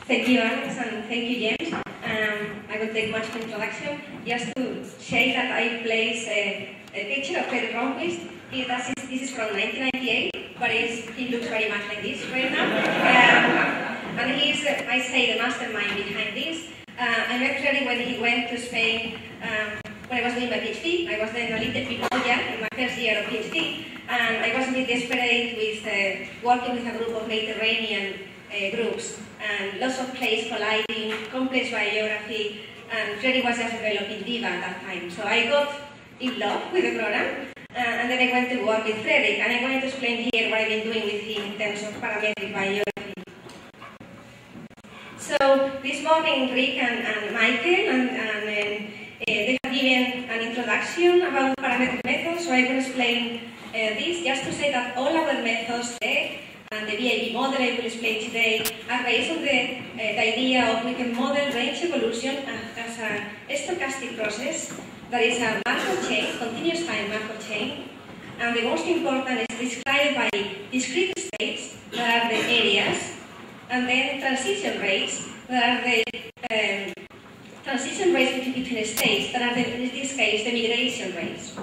Thank you, Alex, and thank you, James. I will take much of introduction just to say that I place a picture of Frederick Ronquist. This is from 1998, but he looks very much like this right now. And he's, I say, the mastermind behind this. I met Frederick when he went to Spain when I was doing my PhD. I was then a little bit older in my first year of PhD, and I was a bit desperate with working with a group of Mediterranean groups, and lots of places colliding, complex biogeography, and Frederick was just developing Viva at that time. So I got in love with the program, and then I went to work with Frederick, and I'm going to explain here what I've been doing with him in terms of parametric biogeography. So this morning, Rick and Michael, they have given an introduction about parametric methods, so I will explain this just to say that all our methods there and the VIB model I will explain today are based on the idea of we can model range evolution as a stochastic process that is a Markov chain, continuous time Markov chain, and the most important is described by discrete states that are the areas, and then transition rates that are the transition rates between states that are, in this case, the migration rates.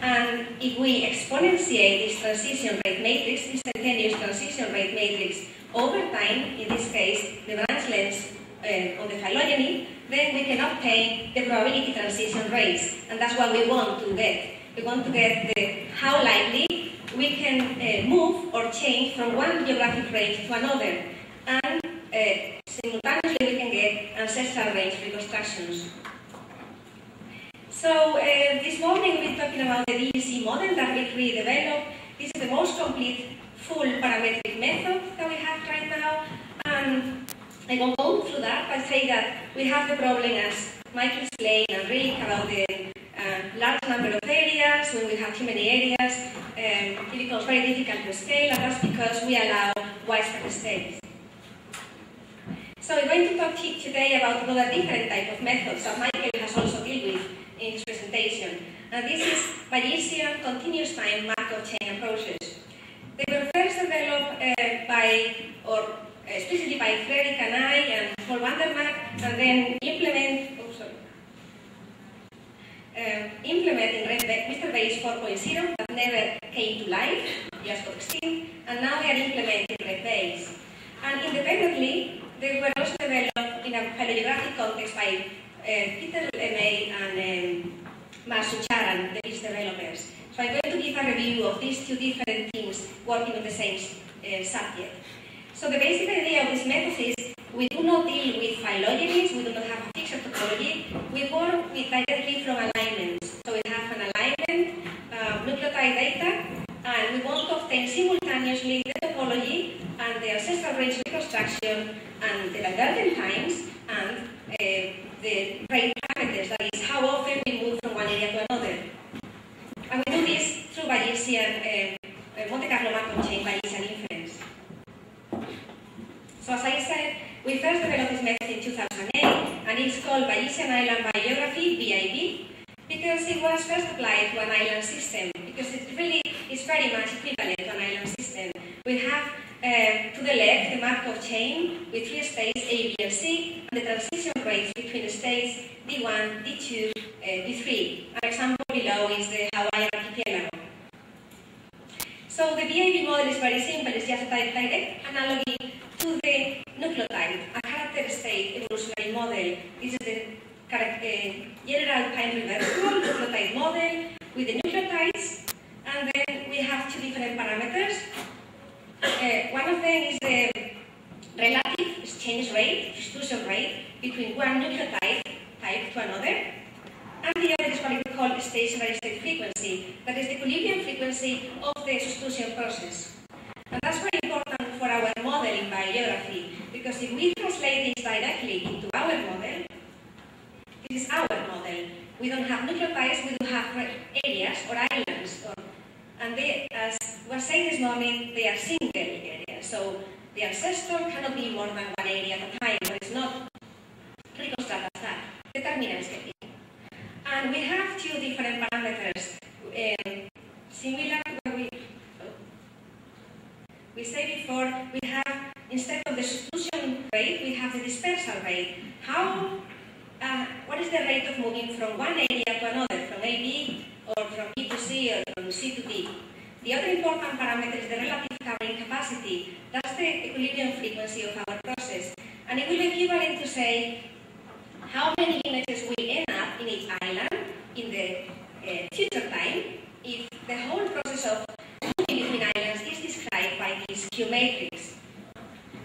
And if we exponentiate this transition rate matrix, this instantaneous transition rate matrix, over time, in this case, the branch lengths on the phylogeny, then we can obtain the probability transition rates. And that's what we want to get. We want to get how likely we can move or change from one geographic range to another. And simultaneously, we can get ancestral range reconstructions. So this morning we're talking about the DEC model that we redeveloped. This is the most complete full parametric method that we have right now. And I won't go through that, but say that we have the problem, as Michael explained and Rick, about the large number of areas. When we have too many areas, it becomes very difficult to scale, and that's because we allow widespread states. So we're going to talk today about another different type of methods that Michael has also dealt with in his presentation. And this is Bayesian continuous time Markov chain approaches. They were first developed explicitly by Frederick and I and Paul Vandermark, and then implemented in Mr. Bayes 4.0 that never came to life, just got extinct, and now they are implementing Red Bayes. And independently, they were also developed in a phylogeographic context by Peter Lemay and Masucharan, the best developers. So I'm going to give a review of these two different teams working on the same subject. So the basic idea of this method is we do not deal with phylogenies, we do not have a fixed topology, we work directly from alignments. So we have an alignment, nucleotide data, and we want to obtain simultaneously the topology and the ancestral range reconstruction and the divergent times and the rate parameters, that is how often we move from one area to another. And we do this through Bayesian Monte Carlo Markov chain Bayesian inference. So as I said, we first developed this method in 2008, and it's called Bayesian Island Biogeography, BIB, because it was first applied to an island system, because it really is very much equivalent to an island system. We have to the left the Markov chain with three states A, B, and C, and the transition rates between the states D1, D2, D3. An example below is the Hawaiian archipelago. So the BIB model is very simple. It's just a direct analogy to the nucleotide, a character state evolutionary model. This is the general time reversible nucleotide model with the nucleotides, and then we have two different parameters. One of them is the relative exchange rate, substitution rate, between one nucleotide type to another, and the other is what we call stationary state frequency, that is the equilibrium frequency of the substitution process. And that's very important for our model in biogeography, because if we translate this directly into our model, this is our model. We don't have nucleotides, we do have areas or islands, and they, as was said this morning, they are single areas. So the ancestor cannot be more than one area at a time, but it's not reconstructed as that. The terminals can be. And we have two different parameters, similar to what we said before. We have, instead of the substitution rate, rate, we have the dispersal rate. What is the rate of moving from one area to another, from A, B, or from B to C, or from C to D? The other important parameter is the relative covering capacity. That's the equilibrium frequency of our process. And it will be equivalent to say how many images will end up in each island in the future time if the whole process of moving between islands is described by this Q matrix.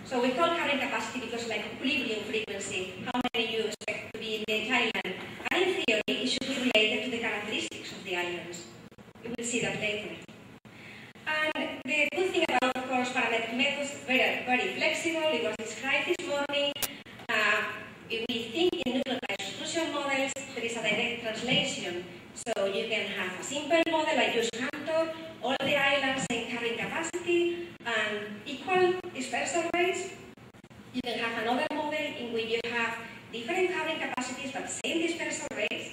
So we call covering capacity because like equilibrium frequency, how many you expect to be in each island. And in theory, it should be related to the characteristics of the islands. We will see that later. And the good thing about, of course, parametric methods, very flexible. It was described this morning. If we think in nucleotide substitution models, there is a direct translation. So you can have a simple model like use Hampton, all the islands same carrying capacity and equal dispersal rates. You can have another model in which you have different carrying capacities but same dispersal rates.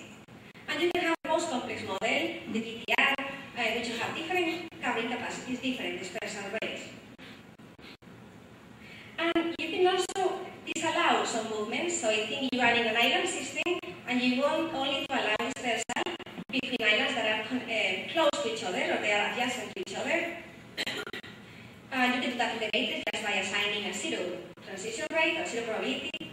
And you can have a most complex model, the TTR, which you have different carrying capacities, different dispersal rates. And you can also disallow some movements. So I think you are in an island system and you want only to allow dispersal between islands that are close to each other or they are adjacent to each other. You can do that in the matrix just by assigning a zero transition rate or zero probability.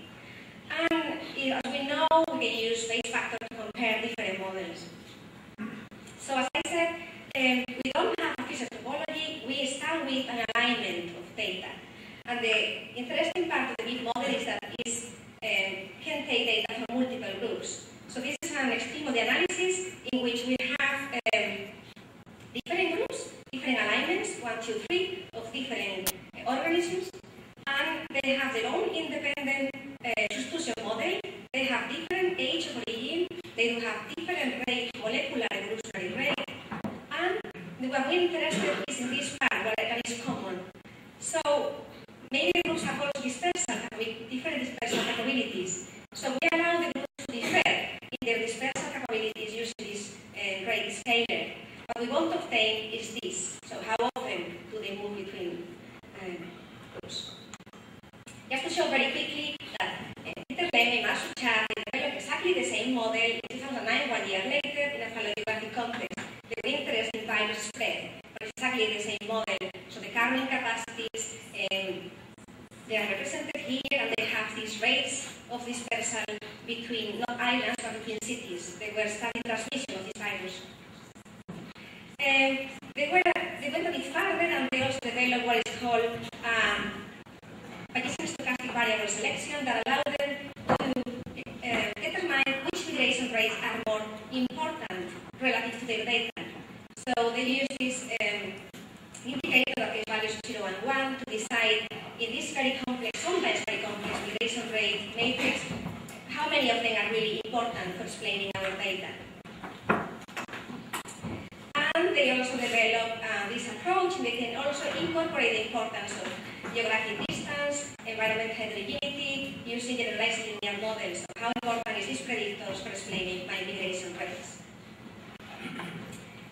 And as we know, we can use space factor to compare different models. So as I said, we don't have a feature topology. We start with an alignment of data. And the interesting part of the big model is that it can take data from multiple groups. So this is an extreme of the analysis in which we have different groups, different alignments, 1, 2, 3, of different organisms, and they have their own independent substitution model. They have different age of origin, they do have different rate, molecular evolutionary rate, and what we're interested is in this part, what is common. So maybe the groups have also dispersal with different dispersal capabilities. So we allow the groups to differ in their dispersal capabilities using this rate scalar. What we want to obtain is this. So how often do they move between groups? Just to show very quickly that Peter Lemme and Marshall Chad developed exactly the same model in 2009, 1 year later, in a phylogeographic context. They were interested in virus spread, but exactly the same model. So the carrying capacities, they are represented here, and they have these rates of dispersal between, not islands, but between cities. They were studying transmission of this virus. They went a bit further, and they also developed what is called Bayesian stochastic variable selection that allowed them to determine which migration rates are more important relative to their data. So they use this indicator that is values of 0 and 1 to decide in this very complex, sometimes very complex migration rate matrix, how many of them are really important for explaining our data. And they also develop this approach, and they can also incorporate the importance of geographic distance, environmental heterogeneity, using generalized linear models. So how important is these predictors for explaining my migration rates?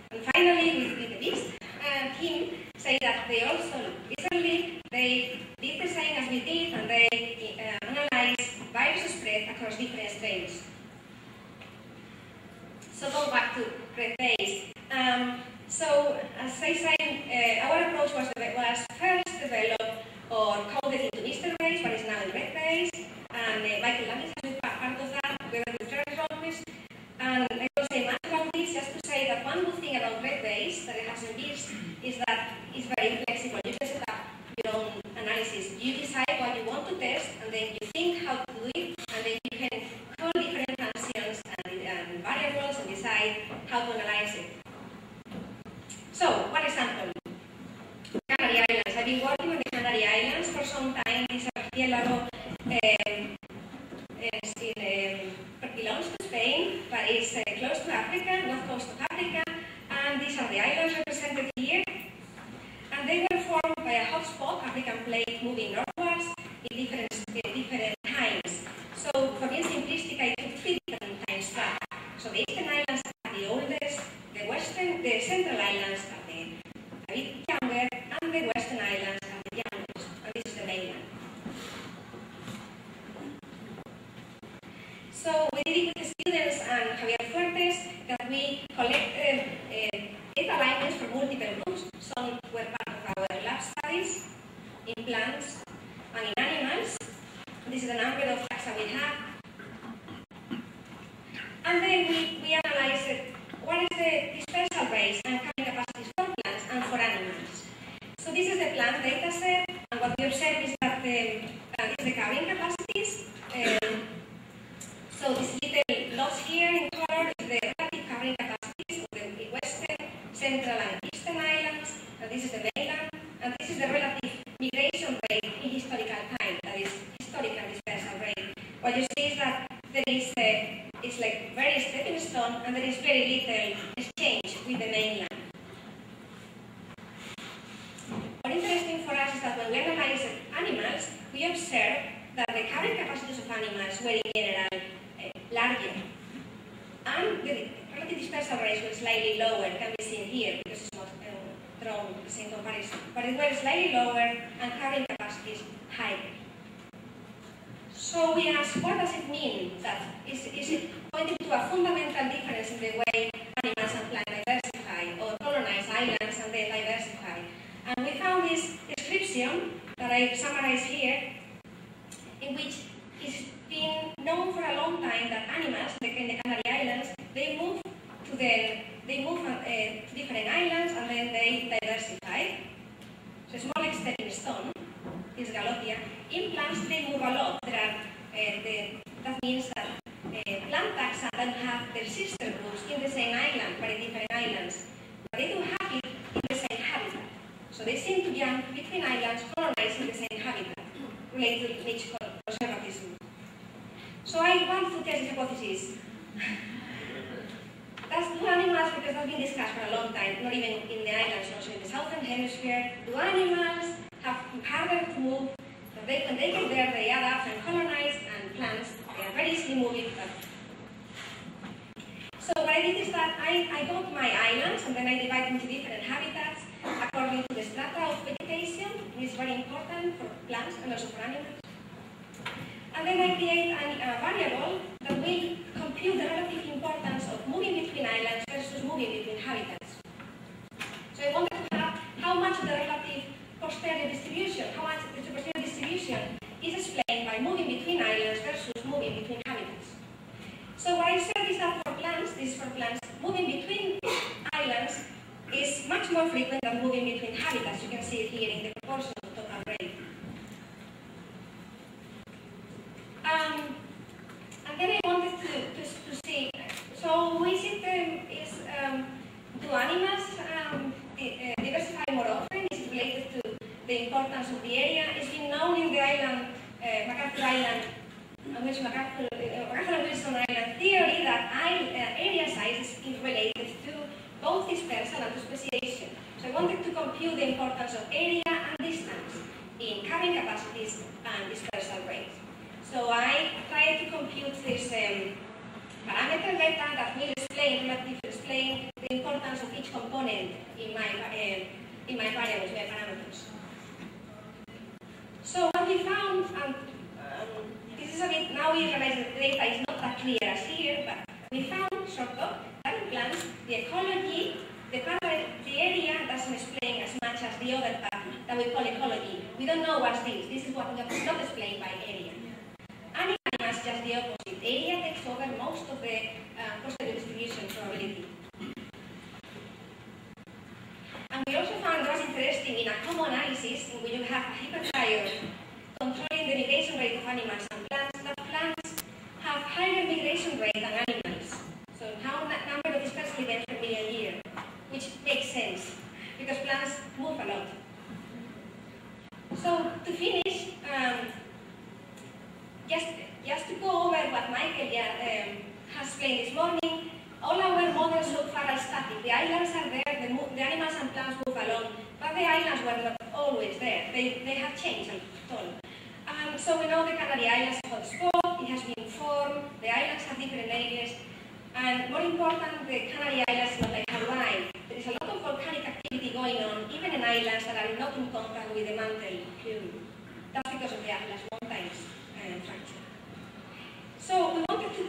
And finally, with the BIST team, say that they also recently they did the same as we did, and they analyzed virus spread across different strains. So go back to red base. So as I said, our approach was first developed or coded into Mr. base, but is now in red base, and Michael Landis has been part of that together with Charles Robles. And I will say much about this just to say that one good thing about red base that it has in BIST is that it's very flexible. You can set up your own analysis. You decide what you want to test, and then you think how to do it, and then you can call different functions and variables and decide how to analyze it. So, one example. Canary Islands. I've been working on the Canary Islands for some time. These are archipelago belongs to Spain, but it's close to Africa, north coast of Africa, and these are the islands represented here. And they were formed by a hotspot, African plate, moving northwards in different times. So, for being simplistic, I took 3 different time tracks. So, the eastern islands are the oldest, the central islands are a bit younger, and the western islands are the youngest. And this is the mainland. So we did it with the students and Javier Fuertes that we collect data alignments for multiple groups. Some were part of our lab studies in plants and in animals. This is the number of taxa we have. And then we analyzed what is the dispersal rates and carrying capacities for plants and for animals. So this is the plant data set, and what we observe is that is the carrying capacities. So this little dots here in color is the relative carrying capacities of the western, central, and eastern islands. And this is the mainland, and this is the relative migration rate in historical time, that is historical dispersal rate. What you see is that there is it's like very stepping stone, and there is very little exchange with the mainland. What is interesting for us is that when we analyze animals, we observe that the carrying capacities of animals were in general larger, and the relative dispersal rates were slightly lower, can be seen here because it's not drawn the same comparison, but it was slightly lower and carrying capacities higher. So we ask, what does it mean? That is it pointing to a fundamental difference in the way animals and plants diversify, or colonize islands and then diversify? And we found this description that I summarized here, in which it's been known for a long time that animals in the Canary Islands, they move to different islands and then they diversify. So it's more like stepping stone. Is Galotia. In plants, they move a lot. There are, that means that plant taxa don't have their sister groups in the same island, but in different islands. But they do have it in the same habitat. So they seem to jump between islands, colonizing the same habitat, related to niche conservatism. So I want to test this hypothesis. That's do animals, because that's been discussed for a long time, not even in the islands, also in the southern hemisphere. Do animals have harder to move? When they get there, they adapt and colonize, and plants, they are very easily moving. So what I did is that I got my islands, and then I divide into different habitats according to the strata of vegetation. It is very important for plants and also for animals. And then I create a variable that will compute the relative importance of moving between islands versus moving between habitats. So I wanted to have how much the relative posterior distribution, how much the posterior distribution is explained by moving between islands versus moving between habitats. So what I said is that for plants, this is for plants, moving between islands is much more frequent than moving between habitats. You can see it here in the proportion of total rate. And then I wanted to see, so do animals diversify more often? Is it related to the importance of the area? It's been known in the island, MacArthur Island, MacArthur and Wilson Island theory that area size is related to both dispersal and to speciation. So I wanted to compute the importance of area and distance in carrying capacities and dispersal rates. So I tried to compute this parameter data that will explain the importance of each component in my variables, my parameters. So what we found, this is a bit, now we realize that the data is not that clear as here, but we found, sort of, that in plants, the ecology, the area doesn't explain as much as the other part that we call ecology. We don't know what's this. This is what is not explained by area. And in animals, just the opposite. Area takes over most of the posterior distribution probability. And we also found it was interesting in a common analysis in which you have a hypertriad controlling the migration rate of animals and plants, that plants have higher migration rate than animals. So number of dispersal events per million year, which makes sense because plants move a lot. So to finish, just to go over what Michael has explained this morning, all our models so far are static. The islands are there, the animals and plants move along, but the islands were not always there. They have changed a ton. So we know the Canary Islands is a hotspot, it has been formed, the islands have different areas, and more important, the Canary Islands is not like Hawaii. There is a lot of volcanic activity going on, even in islands that are not in contact with the mantle plume. That's because of the Atlas Mountains fracture. So we wanted to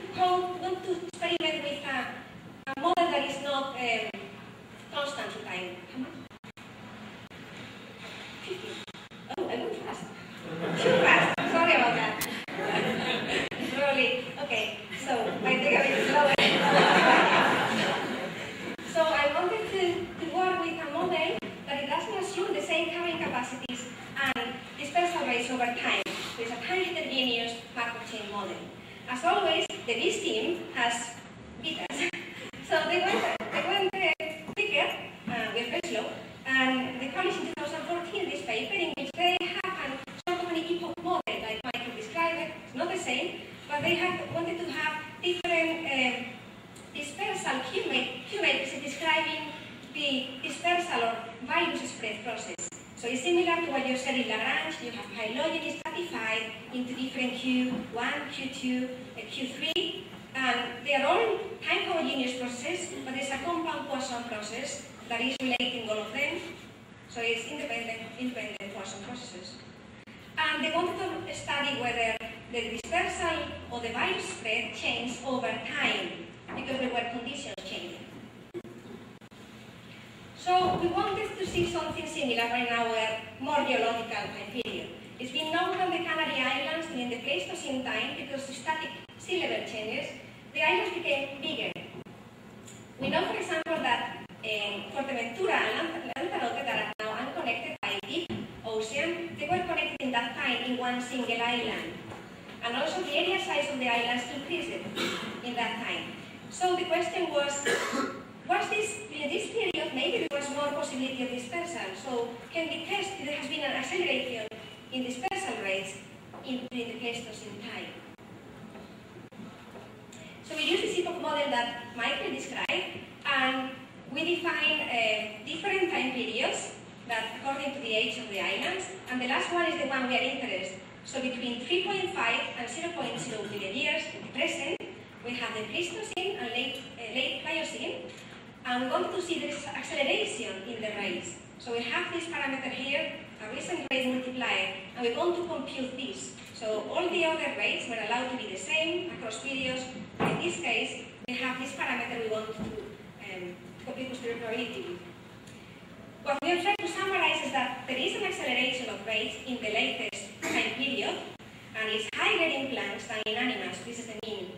time-heterogeneous macro chain model. As always, the BIS team has beat us. So they went quicker, we're very slow, and they published in 2014 this paper in which they have sort of an epoch model, like Michael described it. It's not the same, but they wanted to have different dispersal cumulates describing the dispersal or virus spread process. So it's similar to what you said in Lagrange. You have phylogeny stratified into different Q1, Q2, Q3, and they are all time-homogeneous processes, but there's a compound Poisson process that is relating all of them. So it's independent Poisson processes. And they wanted to study whether the dispersal or the virus spread changed over time, because there were conditions changing. So we wanted to see something similar in our more geological time period. It's been known on the Canary Islands during the Pleistocene time, because of static sea level changes, the islands became bigger. We know, for example, that Fuerteventura and Lanzarote, that are now unconnected by a deep ocean, they were connected in that time in one single island. And also the area size of the islands increased in that time. So the question was this, in this period, maybe there was more possibility of dispersal. So can we test if there has been an acceleration in dispersal rates during the Pleistocene time? So we use this epoch model that Michael described, and we define different time periods that according to the age of the islands, and the last one is the one we are interested. So between 3.5 and 0.0 million years in the present, we have the Pleistocene and late Pliocene, and we want to see this acceleration in the rates. So we have this parameter here, a recent rate multiplier, and we want to compute this. So all the other rates were allowed to be the same across periods. In this case, we have this parameter we want to compute posterior probability. What we are trying to summarize is that there is an acceleration of rates in the latest time period, and it's higher in plants than in animals. This is the mean.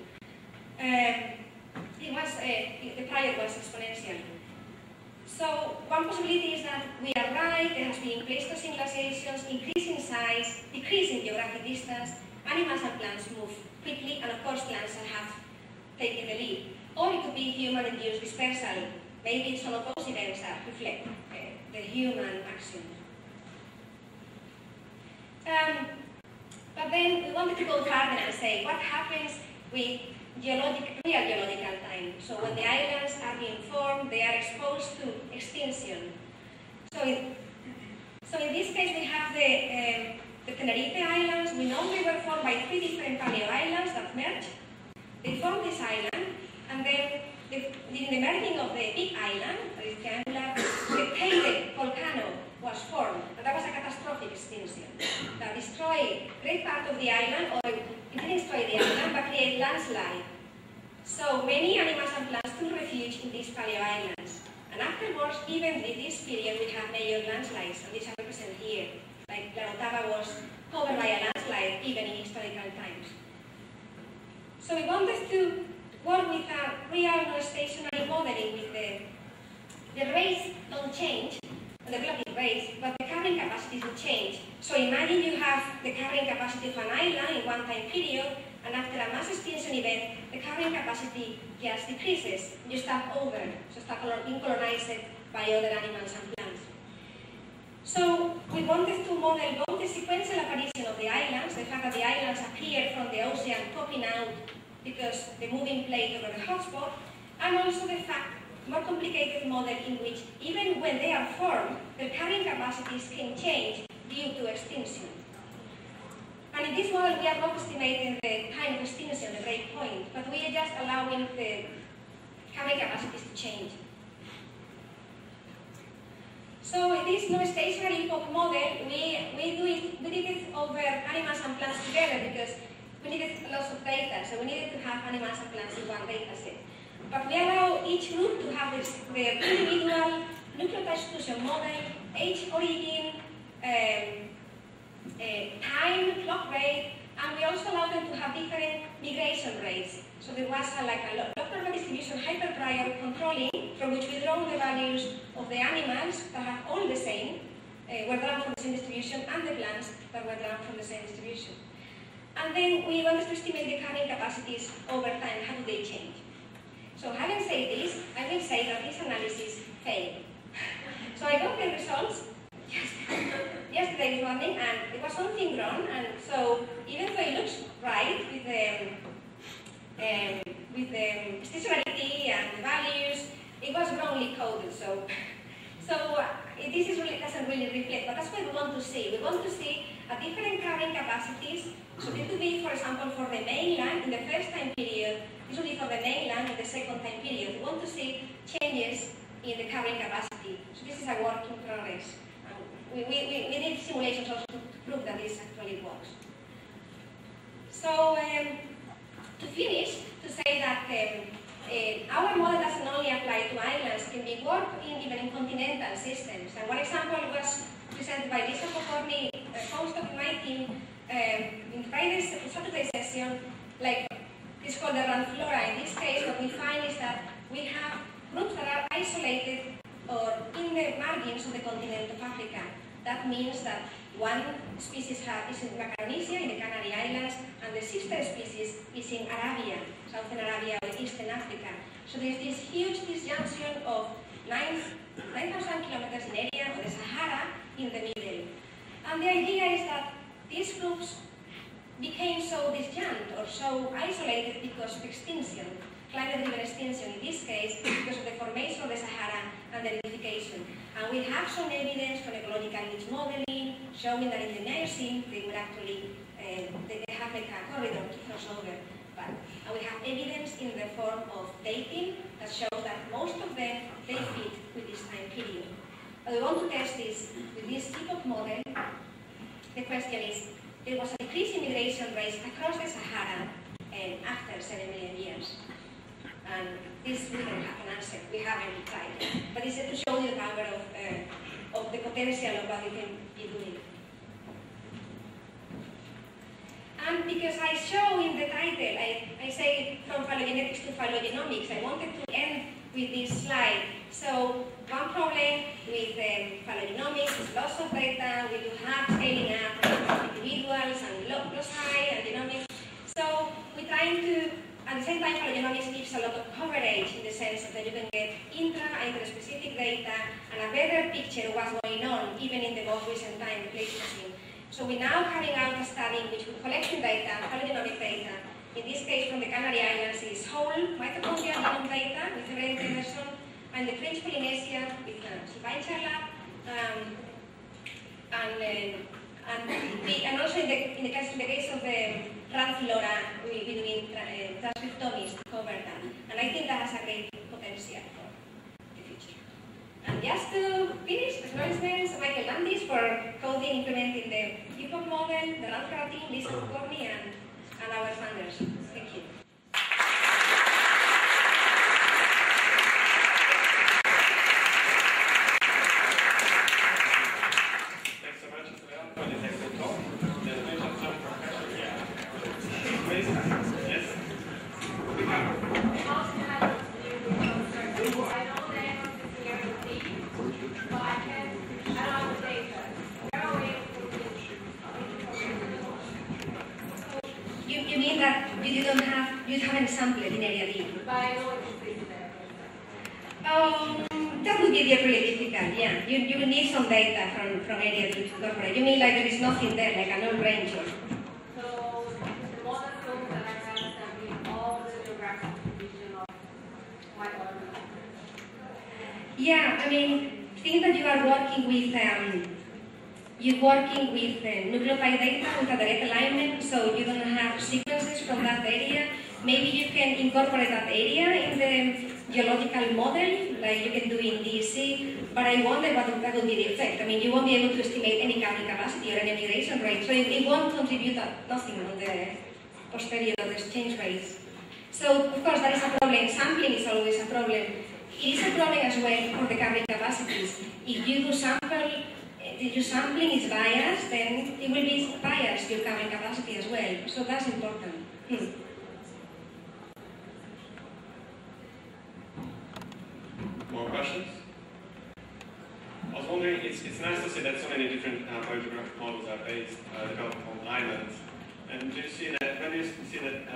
The prior was exponential. So one possibility is that we are right, there has been Pleistocene glaciations, increasing size, decreasing geographic distance, animals and plants move quickly, and of course plants have taken the lead. Or it could be human-induced dispersal. Maybe some of those events that reflect the human action. But then we wanted to go further and say, what happens with real geological time? So when the islands are being formed, they are exposed to extinction. So in this case, we have the Tenerife Islands. We know they were formed by 3 different paleo islands that merged. They formed this island, and then during the merging of the big island, that is triangular, the tailed volcano was formed, and that was a catastrophic extinction that destroyed a great part of the island, or it didn't destroy the island, but created landslide. So many animals and plants took refuge in these paleo islands. And afterwards, even in this period, we have major landslides, and these are represented here. Like La Otava was covered by a landslide, even in historical times. So we wanted to work with a real non-stationary modeling with the rates don't change, the relative rates, but the carrying capacities will change. So imagine you have the carrying capacity of an island in one time period, and after a mass extinction event, the carrying capacity just decreases. You start over, so start being colonized by other animals and plants. So we wanted to model both the sequential apparition of the islands, the fact that the islands appear from the ocean popping out because the moving plate over the hotspot, and also the fact, more complicated model in which even when they are formed, their carrying capacities can change due to extinction. And in this model, we are not estimating the time of extinction, the break point, but we are just allowing the carrying capacities to change. So in this non-stationary epoch model, we did it over animals and plants together because we needed lots of data, so we needed to have animals and plants in one data set. But we allow each group to have their individual nucleotide substitution model, age, origin, time, clock rate, and we also allow them to have different migration rates. So there was a local distribution hyperprior controlling, from which we draw the values of the animals that have all the same, were drawn from the same distribution, and the plants that were drawn from the same distribution. then we wanted to estimate the carrying capacities over time. How do they change? So having said this, I will say that this analysis failed. So I got the results yesterday morning, and there was something wrong. And so even though it looks right with the stationarity and the values, it was wrongly coded. So this is really, doesn't really reflect, but that's what we want to see. We want to see a different carrying capacities. So this would be, for example, for the mainland in the first time period. This would be for the mainland in the second time period. We want to see changes in the carrying capacity. So this is a work in progress. We need simulations also to prove that this actually works. So to finish, to say that our model doesn't only apply to islands, it can be worked in even in continental systems. And one example was presented by Lisa Pokorny, a postdoc in my team, in Friday's Saturday session. Like, it's called the Flora. In this case, what we find is that we have groups that are isolated or in the margins of the continent of Africa. That means that one species is in Micronesia, in the Canary Islands, and the sister species is in Arabia, Southern Arabia or Eastern Africa. So there's this huge disjunction of 9,000 kilometers in area of the Sahara in the middle. And the idea is that these groups became so disjunct or so isolated because of extinction, climate-driven extinction in this case, because of the formation of the Sahara and the acidification. And we have some evidence from ecological niche modeling showing that in the Miocene they will actually they have like a corridor to cross over. And we have evidence in the form of dating that shows that most of them they fit with this time period. But we want to test this with this epoch model. The question is, there was a decrease in migration rates across the Sahara after 7 million years. And this we don't have an answer. We haven't tried it. But it's to show you the power of the potential of what we can be doing. And because I show in the title, I say from phylogenetics to phylogenomics, I wanted to end with this slide. So one problem with phylogenomics is loss of data. We do have scaling up individuals and loci and genomics. So we're trying to, at the same time, phylogenomics gives a lot of coverage in the sense that you can get inter-specific data and a better picture of what's going on, even in the most recent time, the Pleistocene. So we're now carrying out a study in which we're collecting data, phylogenomic data. In this case, from the Canary Islands, is whole mitochondrial genome data with hereditary version, and the French Polynesia with Spatio lab, and also in the case of the Flora, we'll be doing transcriptomics to cover that. And I think that has a great potential for the future. And just to finish, acknowledgments, Michael Landis for coding, implementing the epoch model, the Flora team, Lisa Pokorny, and our funders. Thank you. Thanks so much, Isabel, for this excellent talk. There's no time for questions. Please. Yes? You mean that you haven't sampled in area D? That would be really difficult, yeah. You will need some data from area D to incorporate. You mean like there is nothing there, like a null range or? So the model shows that I have sampled all the geographic distribution of my organism. Yeah, I mean, think that you are working with nucleotide data with a direct alignment, so you don't have sequences from that area. Maybe you can incorporate that area in the geological model, like you can do in DEC, but I wonder what that would be the effect. I mean, you won't be able to estimate any carrying capacity or any migration rate, so it won't contribute nothing on the posterior exchange rates. So, of course, that is a problem. Sampling is always a problem. It is a problem as well for the carrying capacities. If your sampling is biased, then it will be biased, your carrying capacity as well. So that's important. More questions? I was wondering, it's nice to see that so many different biogeographic models are developed on islands. And do you see that, when you see that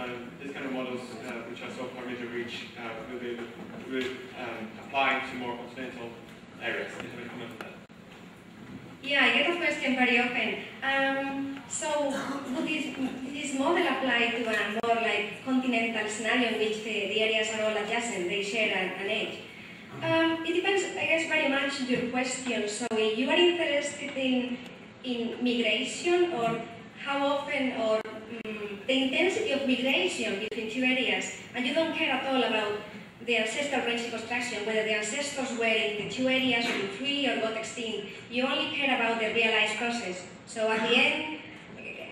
these kind of models, which are so parameter rich, will apply to more continental areas? Do you have a comment on that? Yeah, I get a question very often. So would this model apply to a more like continental scenario in which the areas are all adjacent, they share an edge? It depends, I guess, very much on your question. So if you are interested in migration, or how often, or the intensity of migration between two areas, and you don't care at all about the ancestral range reconstruction, whether the ancestors were in the two areas or in three or got extinct, you only care about the realized process. So at the end,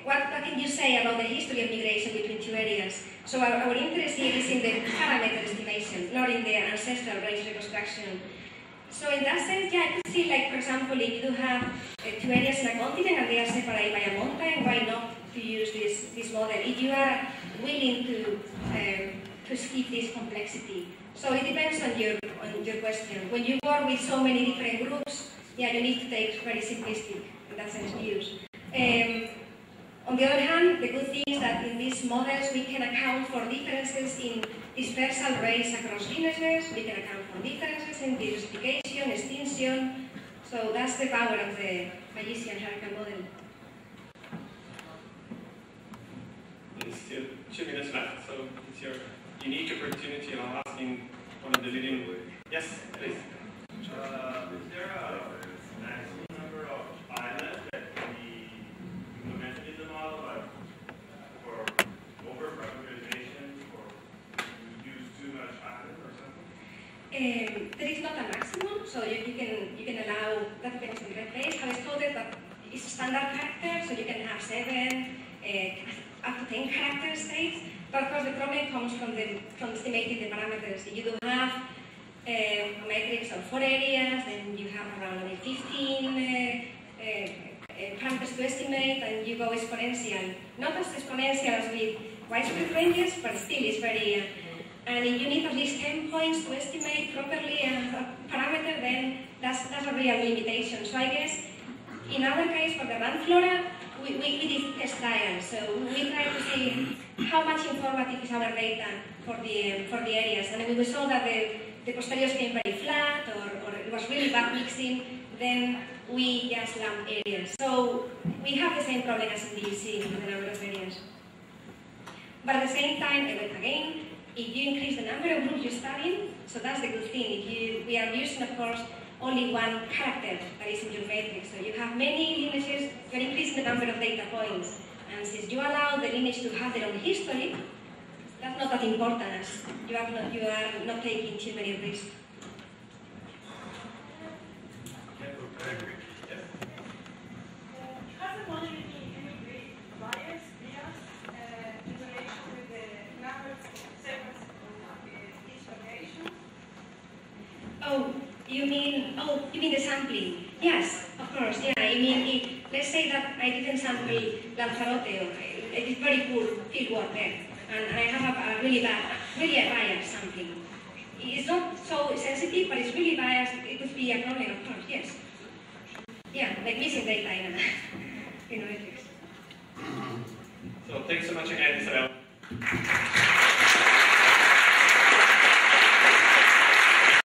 what can you say about the history of migration between two areas? So our interest here is in the parameter estimation, not in the ancestral range reconstruction. So in that sense, yeah, I could see, like, for example, if you do have two areas in a continent and they are separated by a mountain, why not to use this model if you are willing to skip this complexity? So it depends on your question. When you work with so many different groups, yeah, you need to take very simplistic, in that sense, views. On the other hand, the good thing is that in these models we can account for differences in dispersal rates across lineages, we can account for differences in diversification, extinction. So that's the power of the Bayesian hierarchical model. There's still 2 minutes left, so it's your unique opportunity of asking one of the leading. Yes, please. Is there a maximum number of islands that can be implemented in the model, like for over-parameterization, or you use too much island or something? There is not a maximum, so you can allow, that depends on the place, how it's coded, but it's a standard character, so you can have 7, up to 10 character states. But of course the problem comes from estimating the parameters. If you do have a matrix of 4 areas, then you have around 15 parameters to estimate, and you go exponential. Not as exponential as with widespread ranges, but still it's very... and if you need at least 10 points to estimate properly a parameter, then that's a real limitation. So I guess in our case, for the rand Flora, we did test trials. So we tried to see how much informative is our data for the areas. And we saw that the posteriors came very flat, or it was really bad mixing, then we just lump areas. So we have the same problem as in DUC for the number of areas. But at the same time, again, if you increase the number of groups you're studying, so that's the good thing. We are using, of course, only one character that is in your matrix. So you have many lineages, you're increasing the number of data points. And since you allow the lineage to have their own history, that's not that important, as you are not taking too many risks. Has the model any bias in relation with the number of segments of each variation? Oh, you mean the sampling? Yes, of course, yeah. I mean, let's say that I didn't sample Lanzarote, or it is very poor field work there, and I have a really biased sampling. It's not so sensitive, but it's really biased. It could be a problem, of course, yes. Yeah, like missing data in a matrix. So thanks so much again, Isabel.